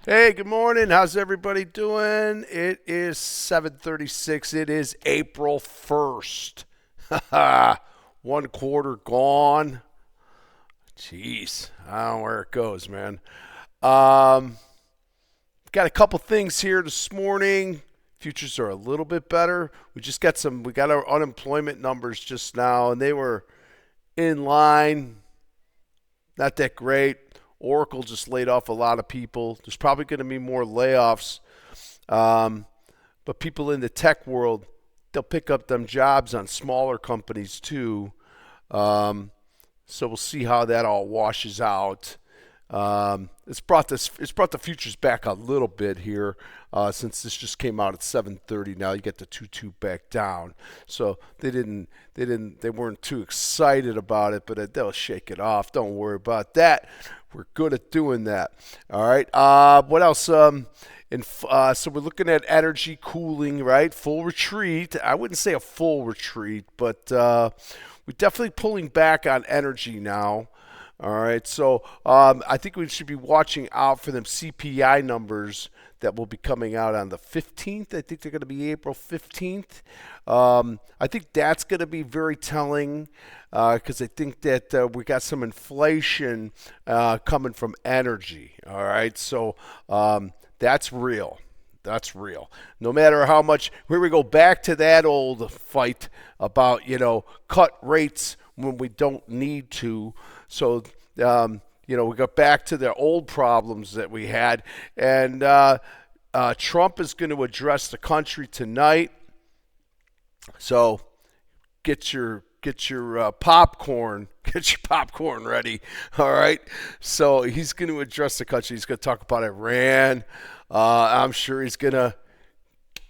Hey, good morning. How's everybody doing? It is 7:36. It is April 1st. One quarter gone. Jeez, I don't know where it goes, man. Um, got a couple things here this morning. Futures are a little bit better. We got our unemployment numbers just now, and they were in line. Not that great. Oracle just laid off a lot of people. There's probably going to be more layoffs. Um, but people in the tech world, they'll pick up them jobs on smaller companies too. Um, so we'll see how that all washes out. It's brought the futures back a little bit here since this just came out at 7:30. Now you get the 2-2 back down. So they weren't too excited about it, but they'll shake it off. Don't worry about that. We're good at doing that. All right. What else? So we're looking at energy cooling, right? Full retreat. I wouldn't say a full retreat, but we're definitely pulling back on energy now. All right, so I think we should be watching out for them CPI numbers that will be coming out on the 15th. I think they're going to be April 15th. I think that's going to be very telling because I think that we got some inflation coming from energy. All right, so that's real. That's real. No matter how much, here we go back to that old fight about, cut rates when we don't need to. So, we got back to the old problems that we had. And Trump is going to address the country tonight. So get your popcorn. Get your popcorn ready. All right. So he's going to address the country. He's going to talk about Iran. I'm sure he's going to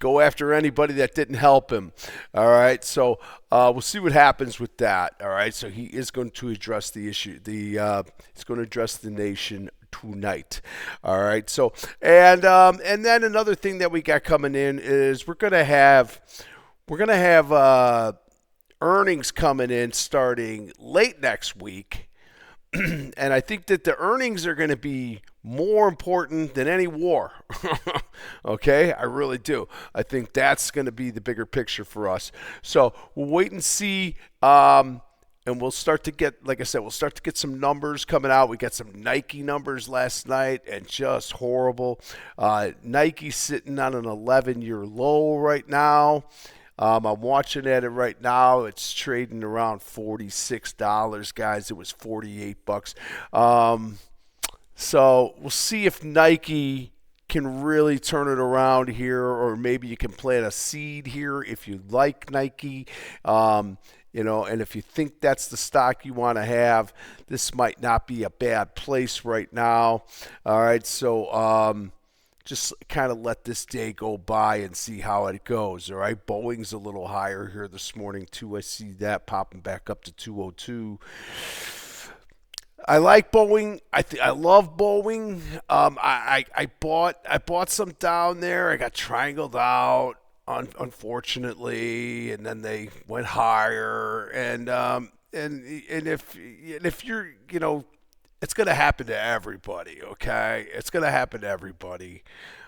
go after anybody that didn't help him. All right, so we'll see what happens with that. All right, so he is going to address the issue. He's going to address the nation tonight. All right, so and then another thing that we got coming in is we're gonna have earnings coming in starting late next week. And I think that the earnings are going to be more important than any war. Okay, I really do. I think that's going to be the bigger picture for us. So we'll wait and see, and we'll start to get, like I said, we'll start to get some numbers coming out. We got some Nike numbers last night, and just horrible. Nike sitting on an 11-year low right now. I'm watching at it right now. It's trading around $46, guys. It was $48. So we'll see if Nike can really turn it around here, or maybe you can plant a seed here if you like Nike. And if you think that's the stock you want to have, this might not be a bad place right now. All right, so just kind of let this day go by and see how it goes. All right, Boeing's a little higher here this morning too. I see that popping back up to 202. I like Boeing. I love Boeing. I bought some down there. I got triangled out, unfortunately, and then they went higher. And if you're it's going to happen to everybody. Okay, it's going to happen to everybody.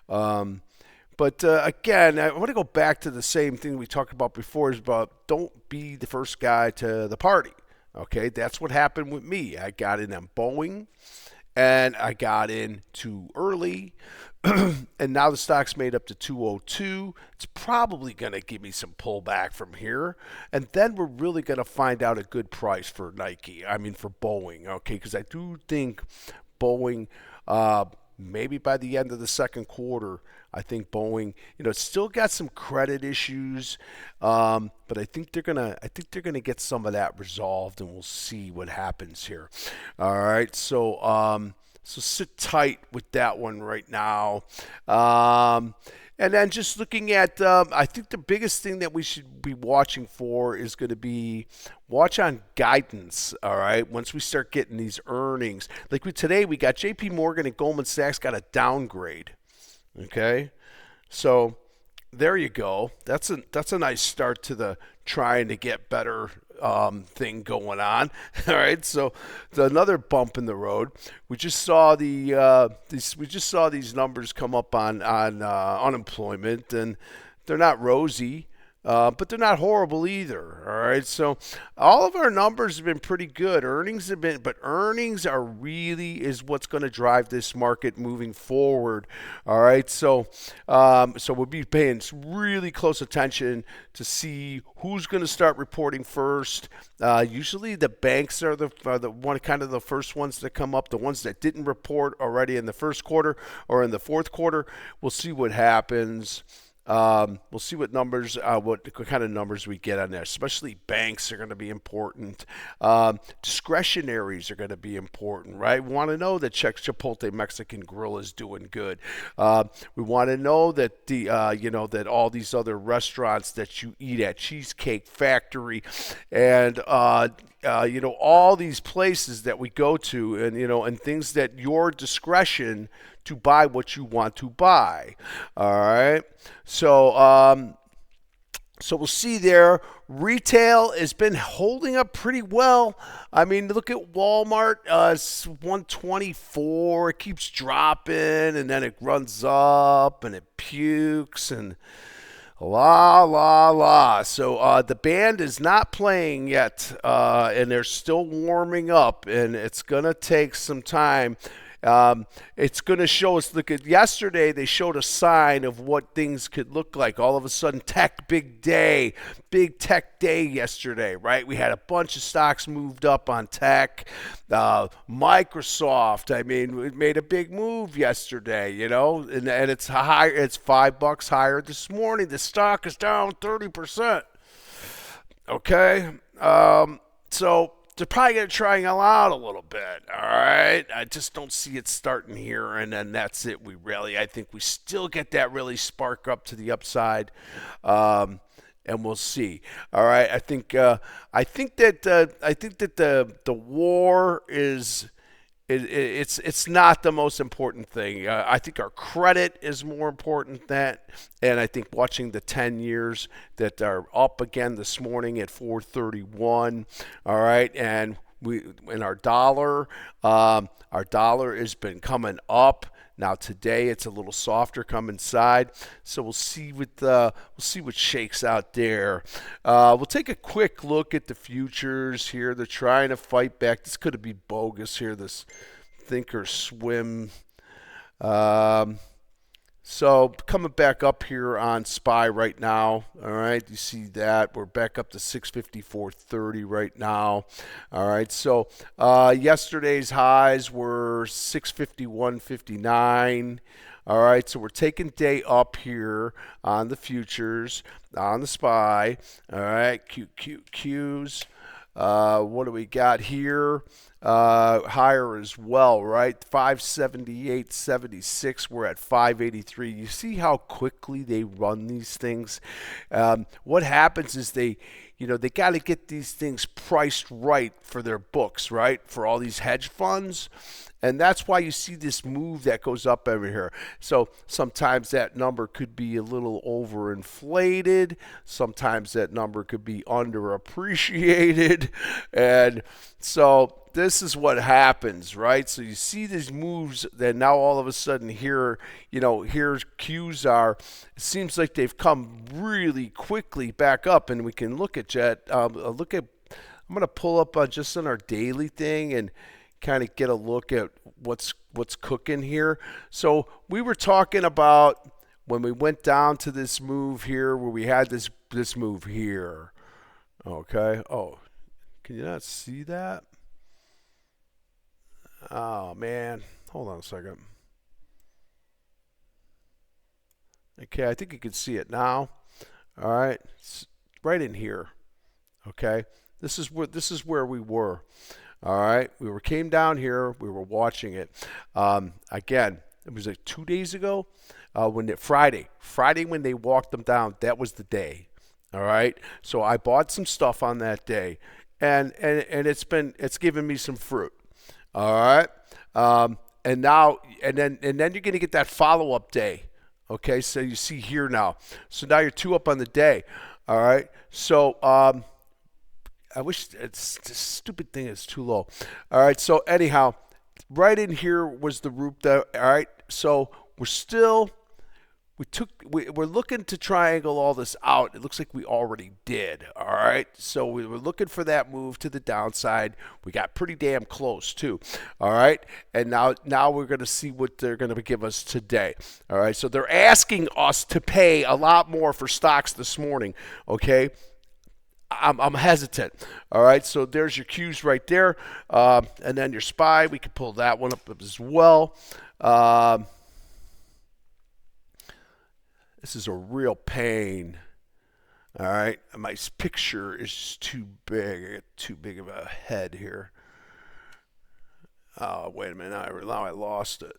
But again, I want to go back to the same thing we talked about before. Is about don't be the first guy to the party. Okay, that's what happened with me. I got in on Boeing, and I got in too early, and now the stock's made up to 202. It's probably going to give me some pullback from here, and then we're really going to find out a good price for Nike. I mean, for Boeing, okay, because I do think Boeing, maybe by the end of the second quarter, I think Boeing, still got some credit issues, but I think they're gonna get some of that resolved, and we'll see what happens here. All right, so sit tight with that one right now. And then just looking at, I think the biggest thing that we should be watching for is going to be watch on guidance. All right, once we start getting these earnings, like today, we got J.P. Morgan and Goldman Sachs got a downgrade. Okay, so there you go. That's a nice start to the trying to get better thing going on. All right, so another bump in the road. We just saw these numbers come up on unemployment, and they're not rosy. But they're not horrible either. All right, so all of our numbers have been pretty good. Earnings have been, but earnings are really is what's going to drive this market moving forward. All right, so we'll be paying really close attention to see who's going to start reporting first. Usually, the banks are the one kind of the first ones that come up. The ones that didn't report already in the first quarter or in the fourth quarter. We'll see what happens. We'll see what numbers, what kind of numbers we get on there. Especially banks are going to be important. Discretionaries are going to be important, right? We want to know that Chipotle Mexican Grill is doing good. We want to know that that all these other restaurants that you eat at, Cheesecake Factory, and all these places that we go to, and things that your discretion to buy what you want to buy. All right. So we'll see there. Retail has been holding up pretty well. I mean, look at Walmart. It's 124. It keeps dropping, and then it runs up, and it pukes, and la, la, la. So the band is not playing yet, and they're still warming up, and it's going to take some time. It's going to show us, look at yesterday, they showed a sign of what things could look like. All of a sudden, big tech day yesterday, right? We had a bunch of stocks moved up on tech. Microsoft, I mean, it made a big move yesterday, and it's high. It's $5 higher this morning. The stock is down 30%. Okay. So they're probably going to try them out a little bit, all right? I just don't see it starting here, and then that's it. I think we still get that really spark up to the upside, and we'll see. All right, I think that the war is. It's not the most important thing. I think our credit is more important than that, and I think watching the 10 years that are up again this morning at 431. All right, and our dollar has been coming up. Now today it's a little softer come inside, so we'll see what shakes out there. We'll take a quick look at the futures here. They're trying to fight back. This could be bogus here. This Thinkorswim. So coming back up here on SPY right now. All right, you see that we're back up to 654.30 right now. All right, so yesterday's highs were 651.59. All right, so we're taking day up here on the futures, on the SPY. All right, QQQs. What do we got here? Higher as well, right? 578.76. We're at 583. You see how quickly they run these things? What happens is they got to get these things priced right for their books, right? For all these hedge funds. And that's why you see this move that goes up over here. So sometimes that number could be a little overinflated. Sometimes that number could be underappreciated. And so this is what happens, right? So you see these moves that now all of a sudden here's Qs are. It seems like they've come really quickly back up, and we can look at I'm going to pull up just on our daily thing and kind of get a look at what's cooking here. So we were talking about when we went down to this move here where we had this move here. Okay. Oh, can you not see that? Oh man, hold on a second. Okay, I think you can see it now. All right, it's right in here. Okay, this is where we were. All right, came down here. We were watching it. Again, it was like 2 days ago. Friday when they walked them down, that was the day. All right, so I bought some stuff on that day, and it's given me some fruit. All right, and then you're gonna get that follow up day. Okay, so you see here now. So now you're 2 up on the day. All right, so I wish it's this stupid thing is too low. All right, so anyhow, right in here was the root that, all right, so we're looking to triangle all this out. It looks like we already did. All right. So we were looking for that move to the downside. We got pretty damn close too. All right. And now we're going to see what they're going to give us today. All right. So they're asking us to pay a lot more for stocks this morning. Okay. I'm hesitant. All right, so there's your cues right there, and then your SPY. We can pull that one up as well. This is a real pain. All right, my picture is too big. I got too big of a head here. Oh, wait a minute. Now I lost it.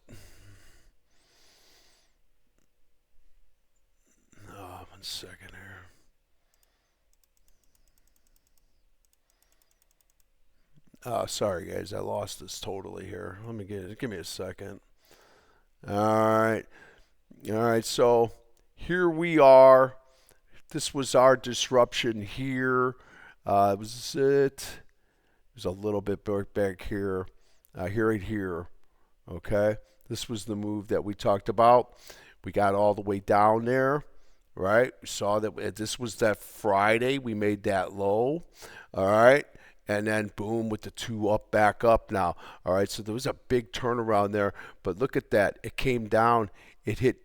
Oh, 1 second here. Sorry guys, I lost this totally here. Let me give me a second. All right. So here we are. This was our disruption here. It was a little bit back here. Right here. Okay. This was the move that we talked about. We got all the way down there. Right. We saw that this was that Friday. We made that low. All right. And then boom with the 2 up, back up now. All right, so there was a big turnaround there, but look at that. It came down. It hit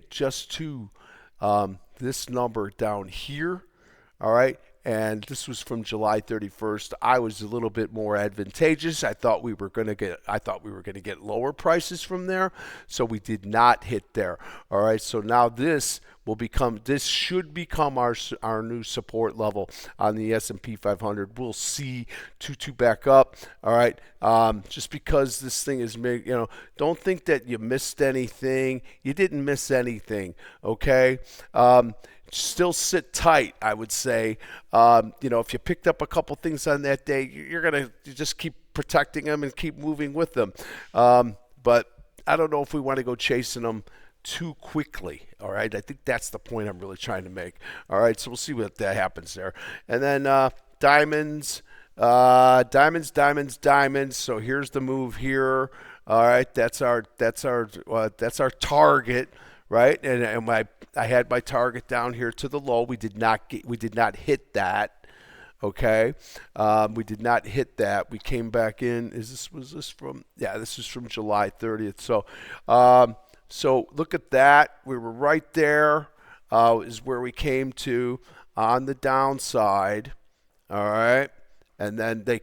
just to this number down here. All right, and this was from July 31st. I was a little bit more advantageous. I thought we were going to get lower prices from there, so we did not hit there. All right, so now this should become our new support level on the S&P 500. We'll see 22 back up. All right, just because this thing is made, don't think that you missed anything. You didn't miss anything. Okay. Still sit tight, I would say. If you picked up a couple things on that day, you're going to just keep protecting them and keep moving with them. But I don't know if we want to go chasing them too quickly. All right. I think that's the point I'm really trying to make. All right. So we'll see what that happens there. And then diamonds. So here's the move here. All right. That's our target. Right. And I had my target down here to the low. We did not hit that. Okay, we did not hit that. We came back in. Was this from? Yeah, this is from July 30th. So look at that. We were right there. Is where we came to on the downside. All right, and then they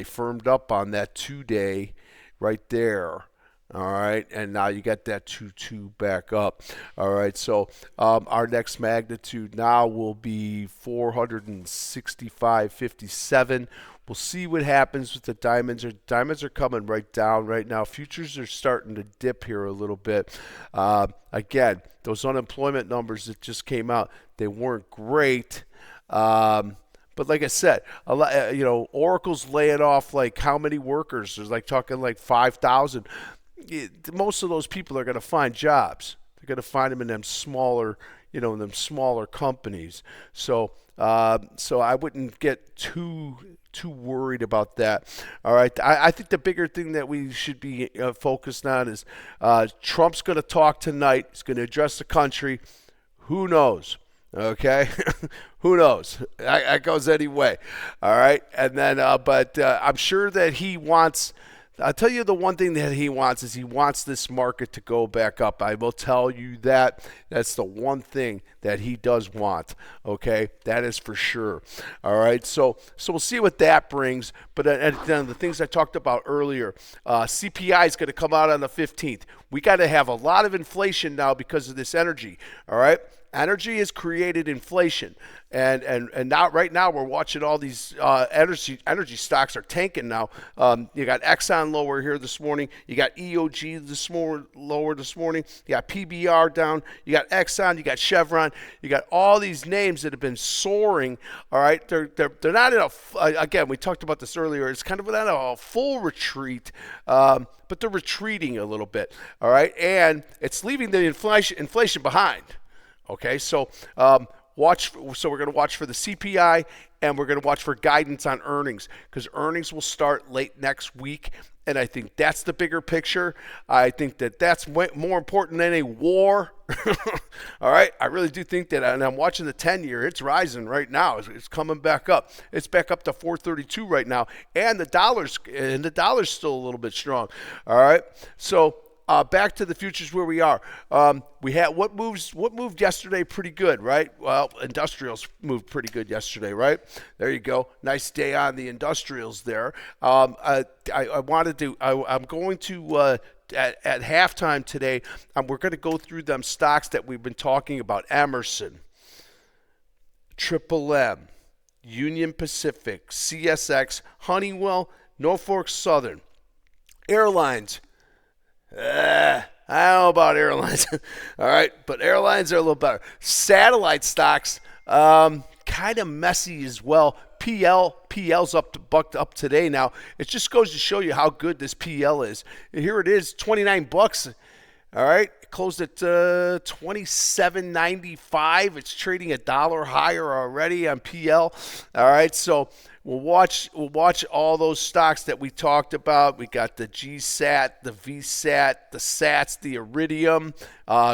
firmed up on that 2-day right there. All right, and now you got that 2-2 back up. All right, so our next magnitude now will be 465.57. We'll see what happens with the diamonds. Diamonds are coming right down right now. Futures are starting to dip here a little bit. Again, those unemployment numbers that just came out, they weren't great. But like I said, Oracle's laying off like how many workers? There's talking like 5,000. Most of those people are going to find jobs. They're going to find them in them smaller, companies. So I wouldn't get too worried about that. All right. I think the bigger thing that we should be focused on is Trump's going to talk tonight. He's going to address the country. Who knows? Okay, who knows? That goes anyway. All right, and then, but I'm sure that he wants. I'll tell you the one thing that he wants is he wants this market to go back up. I will tell you that. That's the one thing that he does want. Okay, that is for sure. All right, so we'll see what that brings. But then the things I talked about earlier, CPI is going to come out on the 15th. We got to have a lot of inflation now because of this energy. All right. Energy has created inflation, and now right now we're watching all these energy stocks are tanking now. You got Exxon lower here this morning. You got EOG lower this morning. You got PBR down. You got Exxon. You got Chevron. You got all these names that have been soaring. All right, they're not in again. We talked about this earlier. It's kind of not a full retreat. But they're retreating a little bit. All right, and it's leaving the inflation behind. Okay, so we're going to watch for the CPI and we're going to watch for guidance on earnings, because earnings will start late next week. And I think that's the bigger picture. I think that that's more important than a war. All right. I really do think that. And I'm watching the 10-year. It's rising right now. It's coming back up. It's back up to 432 right now. And the dollar's still a little bit strong. All right. So back to the futures where we are. We had what moved yesterday pretty good, right? Well, industrials moved pretty good yesterday, right? There you go. Nice day on the industrials there. I'm going to at halftime today, we're going to go through them stocks that we've been talking about: Emerson, Triple M, Union Pacific, CSX, Honeywell, Norfolk Southern, airlines. I don't know about airlines. All right, but airlines are a little better. Satellite stocks, kind of messy as well. PL's bucked up today. Now it just goes to show you how good this PL is. Here it is, $29. All right, it closed at $27.95. It's trading $1 higher already on PL. All right, so we'll watch all those stocks that we talked about. We got the GSAT, the VSAT, the SATs, the Iridium,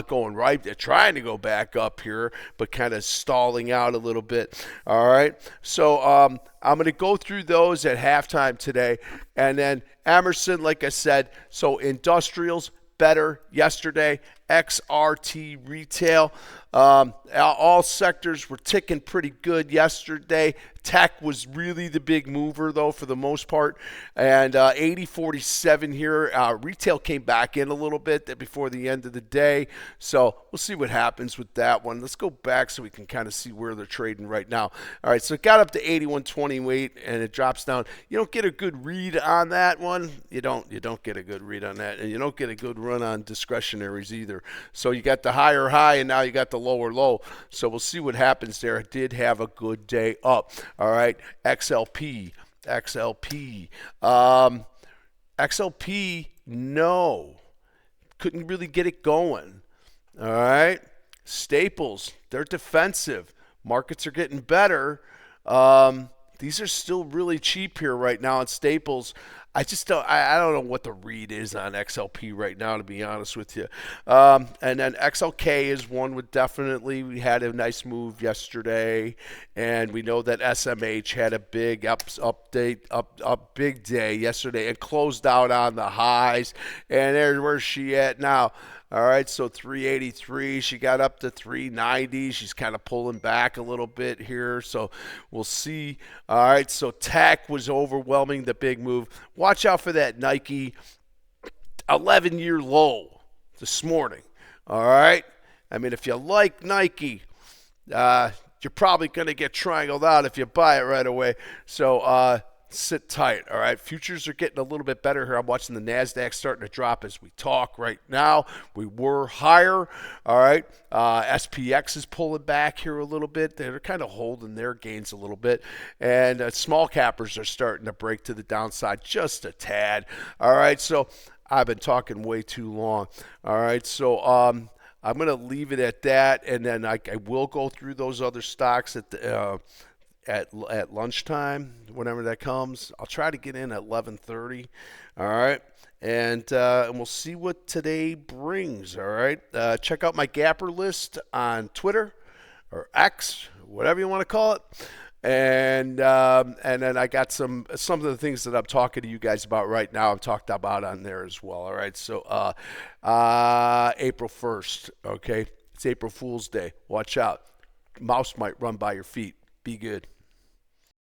going right. They're trying to go back up here, but kind of stalling out a little bit. All right, so I'm going to go through those at halftime today, and then Emerson, like I said. So industrials better yesterday. XRT retail, all sectors were ticking pretty good yesterday. Tech was really the big mover, though, for the most part. And 80.47 here. Retail came back in a little bit before the end of the day. So we'll see what happens with that one. Let's go back so we can kind of see where they're trading right now. All right, so it got up to 81.28, and it drops down. You don't get a good read on that one. You don't get a good read on that. And you don't get a good run on discretionaries either. So you got the higher high, and now you got the lower low. So we'll see what happens there. It did have a good day up. All right, XLP, no, couldn't really get it going. All right, Staples, they're defensive. Markets are getting better. These are still really cheap here right now at Staples. I don't know what the read is on XLP right now, to be honest with you. And then XLK is one with definitely, we had a nice move yesterday, and we know that SMH had a big big day yesterday and closed out on the highs. And there's where she at now. All right, so 383, she got up to 390. She's kind of pulling back a little bit here, so we'll see. All right, so Tech was overwhelming the big move. Watch out for that Nike 11-year low this morning. All right, I mean, if you like Nike, you're probably going to get triangled out if you buy it right away. So sit tight. All right, futures are getting a little bit better here. I'm watching the NASDAQ starting to drop as we talk right now. We were higher. All right, SPX is pulling back here a little bit. They're kind of holding their gains a little bit, and small cappers are starting to break to the downside just a tad. All right, so I've been talking way too long. All right, so I'm going to leave it at that, and then I will go through those other stocks at the at lunchtime, whenever that comes. I'll try to get in at 11:30. All right, and we'll see what today brings. All right, check out my Gapper list on Twitter or X, whatever you want to call it. And then I got some of the things that I'm talking to you guys about right now. I'm talked about on there as well. All right, so April 1st. Okay, it's April Fool's Day. Watch out. Mouse might run by your feet. Be good.